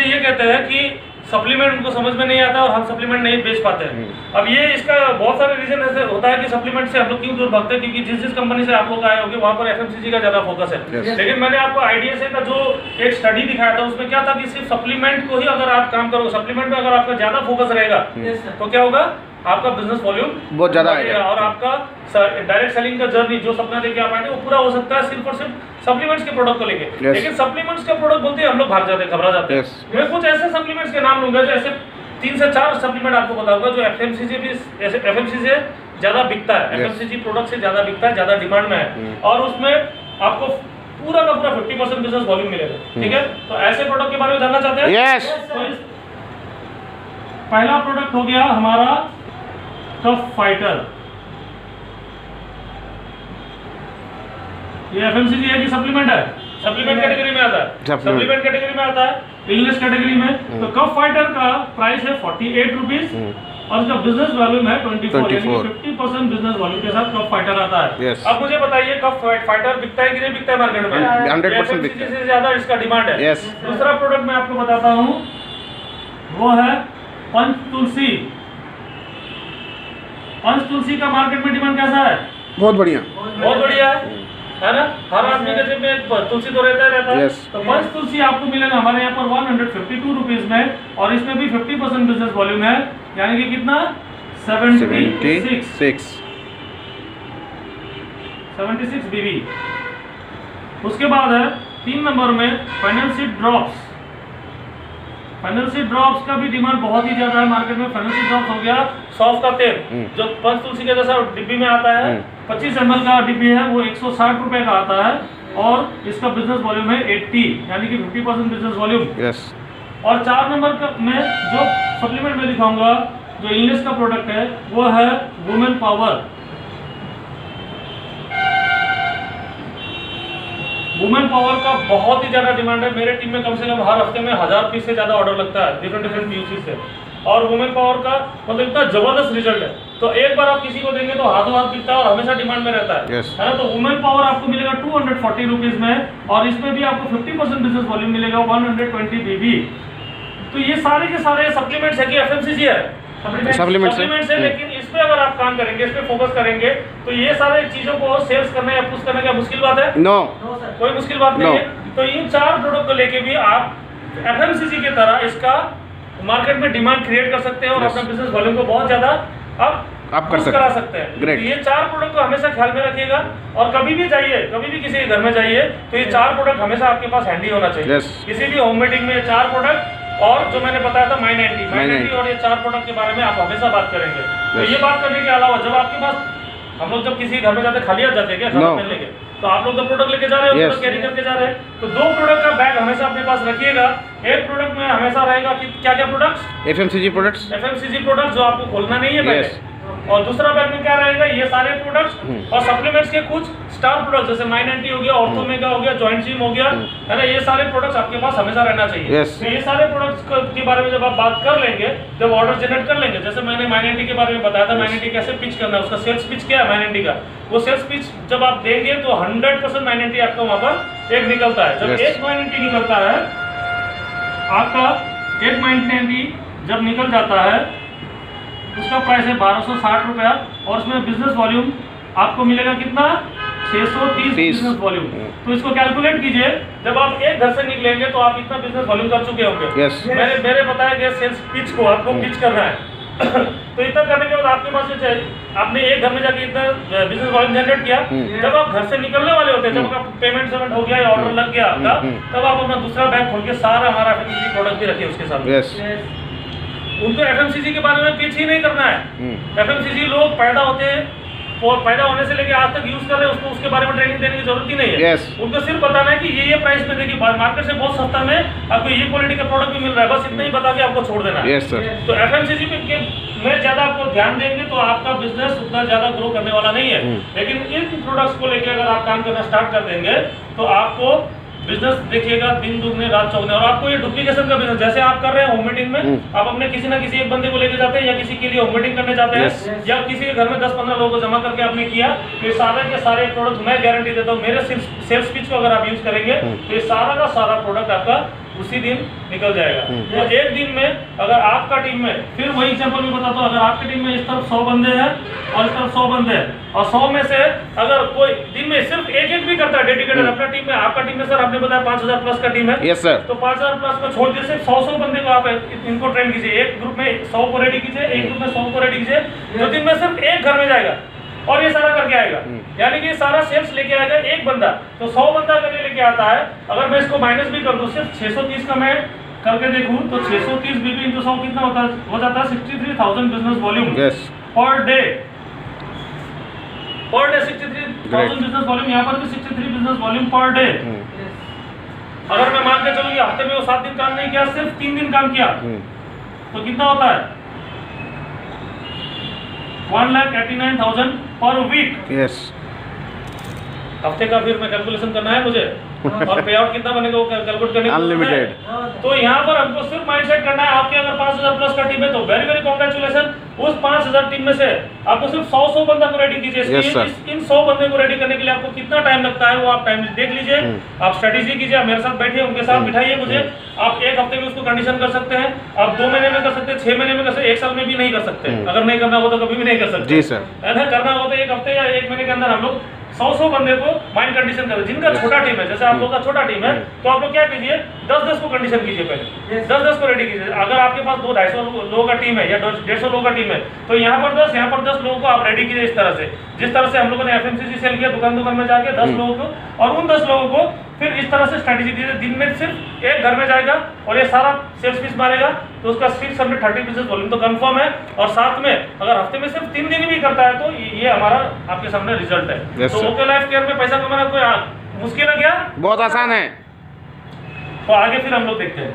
मुझे ये कहते हैं कि सप्लीमेंट उनको समझ में नहीं आता और हम सप्लीमेंट नहीं बेच पाते हैं। अब ये इसका बहुत सारे रीजन ऐसे होता है कि सप्लीमेंट से हम लोग क्यों दूर भागते हैं, क्योंकि जिस कंपनी से आप लोग आए होंगे वहाँ पर एफएमसीजी का ज़्यादा फोकस है। लेकिन मैंने आपको आईडीएसए का जो एक स्टडी दिखाया था उसमें क्या था कि सिर्फ सप्लीमेंट को ही अगर आप काम करोगे, सप्लीमेंट में अगर आपका ज़्यादा फोकस रहेगा तो क्या होगा, आपका बिजनेस वॉल्यूम बहुत ज़्यादा आएगा और आपका डायरेक्ट सेलिंग का जर्नी जो सपना लेके आप आएंगे वो पूरा हो सकता है सिर्फ और सिर्फ सप्लीमेंट्स के प्रोडक्ट को लेके। लेकिन सप्लीमेंट्स का प्रोडक्ट बोलते हैं हम लोग भाग जाते हैं, घबरा जाते हैं। मैं कुछ ऐसे सप्लीमेंट्स के नाम लूंगा जो ऐसे 3 से 4 सप्लीमेंट आपको बताऊंगा जो एफएमसीजी से ज्यादा बिकता है, एफएमसीजी प्रोडक्ट से ज्यादा बिकता है, ज्यादा डिमांड में है और उसमें आपको पूरा का पूरा 50% बिजनेस वॉल्यूम मिलेगा। ठीक है, तो ऐसे प्रोडक्ट के बारे में जानना चाहते हैं? यस। पहला प्रोडक्ट हो गया हमारा कफ फाइटर। ये एफएमसीजी है कि सप्लीमेंट है? सप्लीमेंट कैटेगरी में आता है, सप्लीमेंट कैटेगरी में आता है, इंग्लिश कैटेगरी में। तो कफ फाइटर का प्राइस है 48 रुपीज और इसका बिजनेस वॉल्यूम है 24, यानी 50% बिजनेस वॉल्यूम के साथ कफ फाइटर आता है। अब मुझे बताइए कफ फाइटर बिकता है कि नहीं बिकता है मार्केट में? 100% बिकता है, से ज्यादा इसका डिमांड है। दूसरा प्रोडक्ट मैं आपको बताता हूँ वो है पंच तुलसी। पंच तुलसी का मार्केट में डिमांड कैसा है? बहुत बढ़िया, बहुत बढ़िया है ना। हर आदमी के जेब में तुलसी तो रहता है। तो पंच तुलसी आपको मिलेगा हमारे यहाँ पर 152 रुपीज में और इसमें भी 50% बिजनेस वॉल्यूम है, यानी कि कितना 76 बीबी। उसके बाद है 3 नंबर में फाइनेंशियल ड्रॉप्स। फाइनेंशियल ड्रॉप्स का भी डिमांड बहुत ही ज्यादा है मार्केट में। फाइनेंशियल ड्रॉप्स हो गया सौंफ का तेल जो पंच तुलसी के जैसा डिब्बी में आता है, 25 ml का डिब्बी है, वो 160 रुपए का आता है और इसका बिजनेस वॉल्यूम है 80, यानी कि 50% बिजनेस वॉल्यूम। और 4 नंबर का मैं जो सप्लीमेंट में दिखाऊंगा जो इंग्लिश का प्रोडक्ट है वो है वुमेन पावर। वुमेन पावर का बहुत ही ज्यादा डिमांड है। मेरे टीम में कम से कम हर हफ्ते में 1000 पीस से ज्यादा ऑर्डर लगता है डिफरेंट पीयूसी से। और वुमेन पावर का मतलब इतना जबरदस्त रिजल्ट है, तो एक बार आप किसी को देंगे तो हाथों हाथ बिकता है और हमेशा डिमांड में रहता है, है ना। तो वुमेन पावर आपको मिलेगा 240 रुपीज में और इसमें भी आपको 50% बिजनेस वॉल्यूम मिलेगा 120 बीबी। तो ये सारे के सारे सप्लीमेंट्स है कि एफएमसीजी है? सप्लीमेंट्स है। लेकिन इस पे अगर आप काम करेंगे, इस पे फोकस करेंगे तो ये सारे चीजों को सेल्स करना या पुश करना क्या मुश्किल बात है? नो, कोई मुश्किल बात नहीं है। तो इन 4 प्रोडक्ट को लेके भी आप एफएमसीजी की तरह इसका मार्केट में डिमांड क्रिएट कर सकते हैं और अपना बिजनेस वॉल्यूम को बहुत ज्यादा आप करा सकते हैं। तो ये 4 प्रोडक्ट को हमेशा ख्याल में रखिएगा और कभी भी जाइए, कभी भी किसी के घर में जाइए तो ये 4 प्रोडक्ट हमेशा आपके पास हैंडी होना चाहिए। किसी भी होम मीटिंग में 4 प्रोडक्ट और जो मैंने बताया था माई 90 और ये 4 प्रोडक्ट के बारे में आप हमेशा बात करेंगे। तो ये बात करने के अलावा जब आपके पास, हम लोग जब किसी घर में जाते खाली हाथ जाते हैं क्या खाना पहनने के, तो आप लोग तो प्रोडक्ट लेके जा रहे हो, प्रोडक्ट कैरी करके जा रहे हैं, तो 2 प्रोडक्ट का बैग हमेशा अपने पास रखिएगा। एक प्रोडक्ट में हमेशा रहेगा कि क्या क्या प्रोडक्ट्स, एफएमसीजी प्रोडक्ट्स जो आपको खोलना नहीं है पहले, और दूसरा बैग में क्या रहेगा ये सारे प्रोडक्ट्स और सप्लीमेंट्स के कुछ स्टार प्रोडक्ट्स जैसे माई 90 हो गया, ऑर्थोमेगा हो गया, जॉइंट जिम हो गया, है ना। ये सारे प्रोडक्ट्स आपके पास हमेशा रहना चाहिए। तो ये सारे प्रोडक्ट्स के बारे में जब आप बात कर लेंगे, जब ऑर्डर जनरेट कर लेंगे, जैसे मैंने माई 90 के बारे में बताया था, माई 90 कैसे पिच करना है, उसका सेल्स पिच क्या है माई 90 का, वो सेल्स पिच जब आप देंगे तो 100% माई 90 आपका वहां पर एक निकलता है। जब एक माई 90 निकलता है आपका, एक माई 90 जब निकल जाता है उसका प्राइस है 1260 रुपया और उसमें बिजनेस वॉल्यूम आपको मिलेगा कितना, 630 बिजनेस वॉल्यूम। तो इसको कैलकुलेट कीजिए, जब आप एक घर से निकलेंगे तो आप इतना बिजनेस वॉल्यूम कर चुके होंगे। मेरे बताया गया सेल्स पिच को आपको पिच करना है तो इतना करने के बाद आपके पास आपने एक घर में जाके इतना बिजनेस वॉल्यूम जनरेट किया, जब आप घर से निकलने वाले होते हैं, जब आपका पेमेंट हो गया या ऑर्डर लग गया आपका, तब आप अपना दूसरा बैग खोल के सारा हमारा एफएमसीजी प्रोडक्ट भी रखिए उसके साथ। उनको एफएमसीजी के बारे में पिच ही नहीं करना है। एफएमसीजी लोग पैदा होने से लेके आज तक यूज कर रहे हैं, उसको उसके बारे में ट्रेनिंग देने की जरूरत ही नहीं है। उनको सिर्फ बताना है कि ये प्राइस में देखिए मार्केट से बहुत सस्ता में आपको ये क्वालिटी का प्रोडक्ट भी मिल रहा है, बस इतना ही बता के आपको छोड़ देना है। तो एफएमसीजी में ज्यादा आपको ध्यान देंगे तो आपका बिजनेस उतना ज्यादा ग्रो करने वाला नहीं है। लेकिन इन प्रोडक्ट्स को लेकर अगर आप काम करना स्टार्ट कर देंगे तो आपको बिजनेस देखिएगा दिन दुगने रात चौगने। और आपको ये डुप्लीकेशन का बिजनेस जैसे आप कर रहे हैं होम मीटिंग में, आप अपने किसी ना किसी एक बंदे को लेके जाते हैं या किसी के लिए होम मीटिंग करने जाते हैं या किसी के घर में 10-15 लोगों को जमा करके आपने किया, तो ये सारे के सारे प्रोडक्ट मैं गारंटी देता हूँ मेरे सेल्स पिच को अगर आप यूज करेंगे तो ये सारा का सारा प्रोडक्ट आपका उसी दिन निकल जाएगा। तो एक दिन में अगर आपका टीम में, फिर वही एग्जांपल में बताता हूँ, अगर आपकी टीम में इस तरफ 100 बंदे हैं और इस तरफ 100 बंदे हैं और 100 में से अगर कोई दिन में सिर्फ एक भी करता है डेडिकेटेड अपना टीम में, आपका टीम में सर आपने बताया 5000 प्लस का टीम है, यस सर, तो 5000 प्लस को छोड़ दिए सिर्फ 100 बंदे को आप इनको ट्रेन कीजिए। एक ग्रुप में 100 को रेडी कीजिए, एक ग्रुप में 100 को रेडी कीजिए, जो दिन में सिर्फ एक घर में जाएगा और ये सारा करके आएगा, यानी कि सारा सेल्स लेके आएगा एक बंदा। तो 100 बंदा अगर ये लेके आता है, अगर मैं इसको माइनस भी कर दूं, सिर्फ 630 का मैं करके देखूं तो 630 बीबी इंटू 100 कितना हो जाता है 63,000 business volume per day. 63,000 business volume, यहाँ पर भी 63 बिजनेस वॉल्यूम पर डे। अगर मैं मान के चलूँ कि हफ्ते में वो 7 दिन काम नहीं किया, सिर्फ 3 दिन काम किया, तो कितना होता है 1,89,000 पर वीक। यस, हफ्ते का फिर मैं कैलकुलेशन करना है मुझे और पे आउट कितना बनेगा वो कैलकुलेट करने अनलिमिटेड। तो यहाँ पर हमको सिर्फ माइंडसेट करना है। आपके अगर 5000 प्लस का टीम है तो वेरी वेरी कांग्रेचुलेशन, उस 5000 टीम में से आपको सिर्फ 100 बंदा को रेडी कीजिए। इन 100 बंदे को रेडी करने के लिए आपको कितना टाइम लगता है वो आप टाइम देख लीजिए, आप स्ट्रेटेजी कीजिए, आप मेरे साथ बैठिए, उनके साथ बिठाइए मुझे। आप एक हफ्ते में उसको कंडीशन कर सकते हैं, आप 2 महीने में कर सकते हैं, 6 महीने में कर सकते हैं, 1 साल में भी नहीं कर सकते। अगर नहीं करना हो तो कभी भी नहीं कर सकते जी सर, है ना। करना हो तो 1 हफ्ते या 1 महीने के अंदर हम लोग 100 बंदे को माइंड कंडीशन करें। जिनका छोटा टीम है, जैसे आप लोग का छोटा टीम है, तो आप लोग क्या कीजिए 10-10 को कंडीशन कीजिए, पहले 10-10 को रेडी कीजिए। अगर आपके पास 200-250 लोगों का टीम है या 150 लोगों का टीम है, तो यहाँ पर 10 लोगों को आप रेडी कीजिए इस तरह से, जिस तरह से हम लोगों ने FMCG सेल किया, दुकान में जाके 10 लोगों को, और उन 10 लोगों को फिर इस तरह से स्ट्रेटेजी दीजिए। दिन में सिर्फ एक घर में जाएगा और ये सारा सेल्स पिच मारेगा, तो उसका 630 बिजनेस वॉल्यूम तो कंफर्म है। और साथ में अगर हफ्ते में सिर्फ 3 दिन भी करता है तो ये हमारा आपके सामने रिजल्ट है। तो ओके लाइफ केयर में पैसा कमाना कोई मुश्किल है क्या? बहुत आसान है। तो आगे फिर हम लोग देखते हैं।